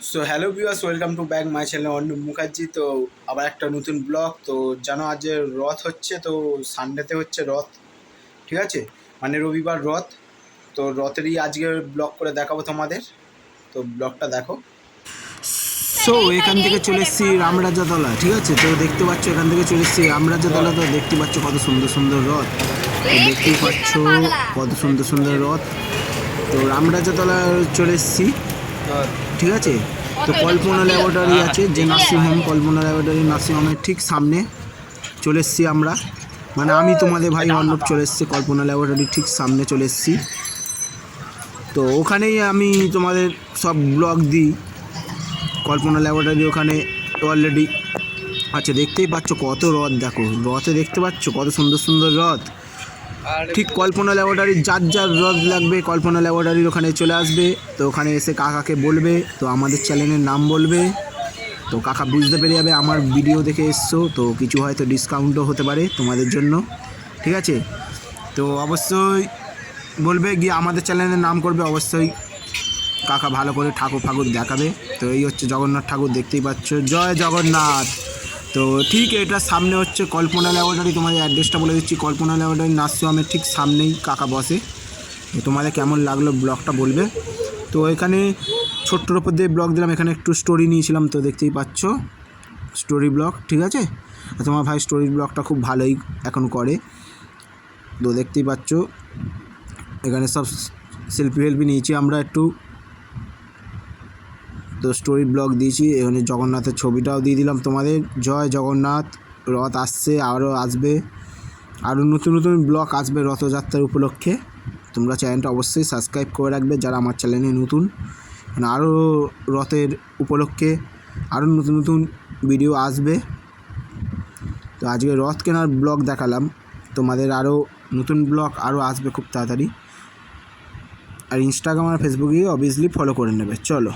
So hello viewers, welcome to back my channel Arnab Mukherjee. তো আবার একটা নতুন ব্লগ। তো জানো আজ যে রথ হচ্ছে, তো সানডেতে হচ্ছে রথ, ঠিক আছে, মানে রবিবার রথ। তো রথেরই আজকে ব্লগ করে দেখাবো তোমাদের, তো ব্লগটা দেখো। সো এখান থেকে চলে এসেছি রামরাজাতলা, ঠিক আছে। তো দেখতে পাচ্ছ এখান থেকে চলে এসেছি রামরাজাতলা। তো দেখতে পাচ্ছ কত সুন্দর সুন্দর রথ, তো দেখতেই পাচ্ছ কত সুন্দর সুন্দর রথ। তো রামরাজাতলা চলে এসেছি, ঠিক আছে। তো কল্পনা ল্যাবরেটরি আছে, যে নার্সিংহোম, কল্পনা ল্যাবরেটরি নার্সিংহোমের ঠিক সামনে চলে এসেছি আমরা, মানে আমি তোমাদের ভাই অর্ণব চলে এসেছি কল্পনা ল্যাবরেটরির ঠিক সামনে চলে এসেছি। তো ওখানেই আমি তোমাদের সব ব্লগ দিই, কল্পনা ল্যাবরেটরি ওখানে অলরেডি আচ্ছা। দেখতেই পাচ্ছ কত রথ, দেখো রথে দেখতে পাচ্ছ কত সুন্দর সুন্দর রথ। ঠিক কল্পনা ল্যাবরেটরির যার যার রথ লাগবে কল্পনা ল্যাবরেটরির ওখানে চলে আসবে। তো ওখানে এসে কাকাকে বলবে, তো আমাদের চ্যানেলের নাম বলবে, তো কাকা বুঝতে পেরে যাবে আমার ভিডিও দেখে এসছো, তো কিছু হয়তো ডিসকাউন্টও হতে পারে তোমাদের জন্য, ঠিক আছে। তো অবশ্যই বলবে গিয়ে আমাদের চ্যানেলের নাম করবে, অবশ্যই কাকা ভালো করে ঠাকুর ফাকুর দেখাবে। তো এই হচ্ছে জগন্নাথ ঠাকুর, দেখতেই পাচ্ছ, জয় জগন্নাথ। তো ঠিক এটার সামনে হচ্ছে কল্পনা ল্যাবরেটরি, তোমাদের অ্যাড্রেসটা বলে দিচ্ছি, কল্পনা ল্যাবরেটরি নার্সিংহোমের ঠিক সামনেই কাকা বসে। তো তোমাদের কেমন লাগলো ব্লগটা বলবে। তো এখানে ছোট্টর ওপর দিয়ে ব্লগ দিলাম, এখানে একটু স্টোরি নিয়েছিলাম, তো দেখতেই পাচ্ছ স্টোরি ব্লগ, ঠিক আছে। তোমার ভাই স্টোরি ব্লগটা খুব ভালোই এখন করে। তো দেখতেই পাচ্ছ এখানে সব সেলফি হেল্পি নিয়েছি আমরা একটু, তো স্টোরি ব্লগ দিয়েছি। এখানে জগন্নাথের ছবিটাও দিয়ে দিলাম তোমাদের। জয় জগন্নাথ, রথ আসছে, আরও আসবে, আরও নতুন নতুন ব্লগ আসবে রথযাত্রার উপলক্ষে। তোমরা চ্যানেলটা অবশ্যই সাবস্ক্রাইব করে রাখবে যারা আমার চ্যানেলে নতুন, মানে আরও রথের উপলক্ষে আরও নতুন নতুন ভিডিও আসবে। তো আজকে রথ কেনার ব্লগ দেখালাম তোমাদের, আরও নতুন ব্লগ আরও আসবে খুব তাড়াতাড়ি। আর ইনস্টাগ্রাম আর ফেসবুকে অবভিয়াসলি ফলো করে নেবে। চলো।